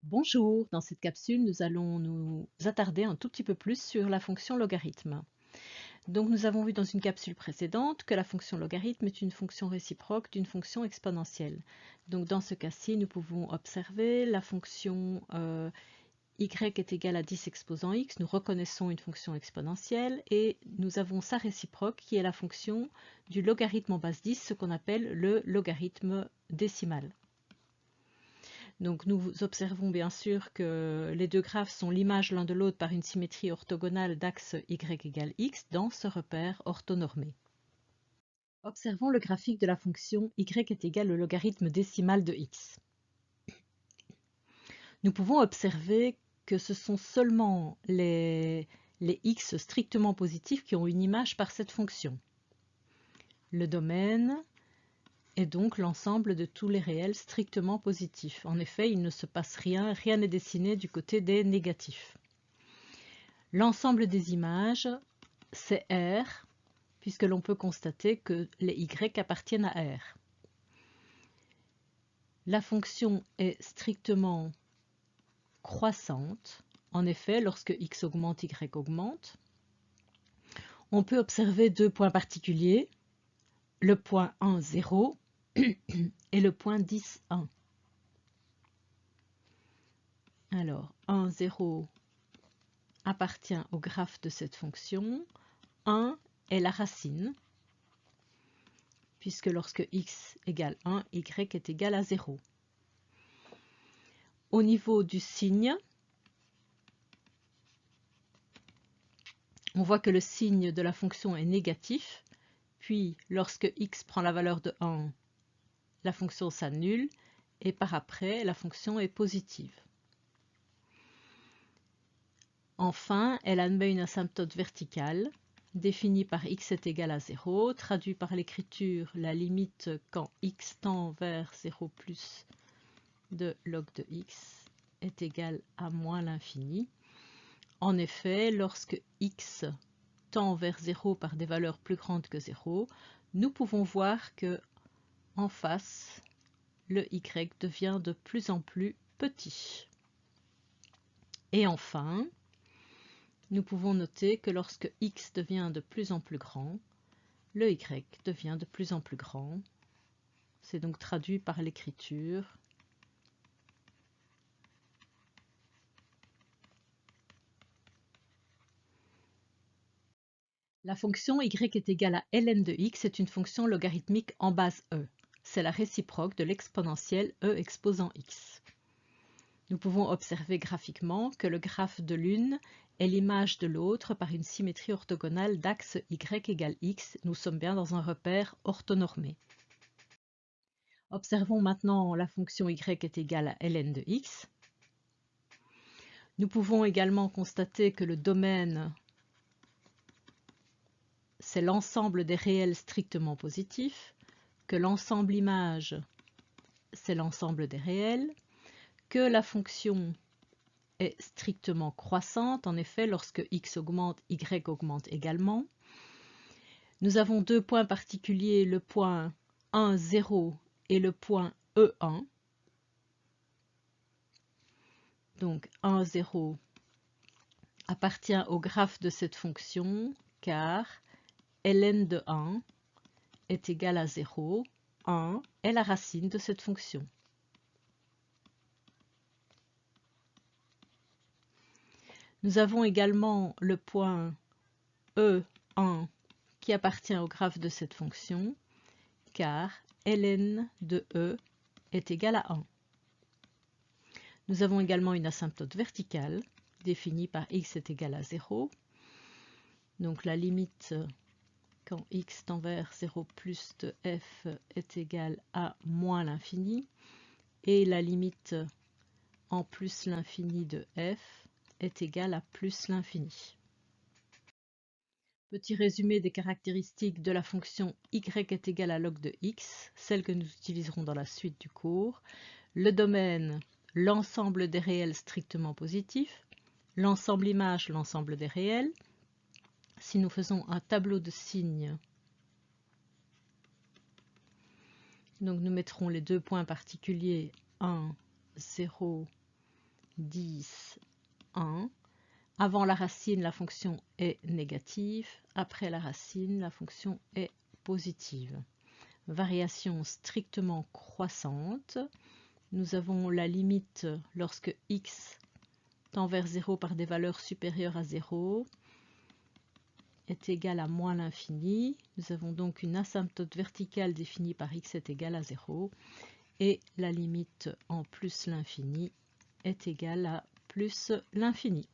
Bonjour, dans cette capsule, nous allons nous attarder un tout petit peu plus sur la fonction logarithme. Donc nous avons vu dans une capsule précédente que la fonction logarithme est une fonction réciproque d'une fonction exponentielle. Donc dans ce cas-ci, nous pouvons observer la fonction y est égale à 10 exposant x, nous reconnaissons une fonction exponentielle et nous avons sa réciproque qui est la fonction du logarithme en base 10, ce qu'on appelle le logarithme décimal. Donc nous observons bien sûr que les deux graphes sont l'image l'un de l'autre par une symétrie orthogonale d'axe y égale x dans ce repère orthonormé. Observons le graphique de la fonction y est égal au logarithme décimal de x. Nous pouvons observer que ce sont seulement les x strictement positifs qui ont une image par cette fonction. Le domaine est donc l'ensemble de tous les réels strictement positifs. En effet, il ne se passe rien, rien n'est dessiné du côté des négatifs. L'ensemble des images, c'est R, puisque l'on peut constater que les Y appartiennent à R. La fonction est strictement croissante. En effet, lorsque x augmente, y augmente. On peut observer deux points particuliers, le point 1, 0 et le point 10, 1. Alors, 1, 0 appartient au graphe de cette fonction. 1 est la racine, puisque lorsque x égale 1, y est égal à 0. Au niveau du signe, on voit que le signe de la fonction est négatif, puis lorsque x prend la valeur de 1, la fonction s'annule, et par après, la fonction est positive. Enfin, elle admet une asymptote verticale, définie par x est égal à 0, traduit par l'écriture la limite quand x tend vers 0 plus de log de x est égal à moins l'infini. En effet, lorsque x tend vers 0 par des valeurs plus grandes que 0, nous pouvons voir que en face, le y devient de plus en plus petit. Et enfin, nous pouvons noter que lorsque x devient de plus en plus grand, le y devient de plus en plus grand. C'est donc traduit par l'écriture la fonction y est égale à ln de x est une fonction logarithmique en base e. C'est la réciproque de l'exponentielle e exposant x. Nous pouvons observer graphiquement que le graphe de l'une est l'image de l'autre par une symétrie orthogonale d'axe y égale x. Nous sommes bien dans un repère orthonormé. Observons maintenant la fonction y est égale à ln de x. Nous pouvons également constater que le domaine, c'est l'ensemble des réels strictement positifs, que l'ensemble image, c'est l'ensemble des réels, que la fonction est strictement croissante. En effet, lorsque x augmente, y augmente également. Nous avons deux points particuliers, le point 1, 0 et le point E1. Donc 1, 0 appartient au graphe de cette fonction car ln de 1 est égal à 0. 1 est la racine de cette fonction. Nous avons également le point E1 qui appartient au graphe de cette fonction car ln de E est égal à 1. Nous avons également une asymptote verticale définie par x est égal à 0. Donc la limite quand x tend vers 0 plus de f est égale à moins l'infini et la limite en plus l'infini de f est égale à plus l'infini. Petit résumé des caractéristiques de la fonction y est égal à log de x, celle que nous utiliserons dans la suite du cours. Le domaine, l'ensemble des réels strictement positifs. L'ensemble image, l'ensemble des réels. Si nous faisons un tableau de signes, donc nous mettrons les deux points particuliers 1, 0 10, 1. Avant la racine, la fonction est négative. Après la racine, la fonction est positive. Variation strictement croissante. Nous avons la limite lorsque x tend vers 0 par des valeurs supérieures à 0 est égale à moins l'infini. Nous avons donc une asymptote verticale définie par x est égal à 0. Et la limite en plus l'infini est égale à plus l'infini.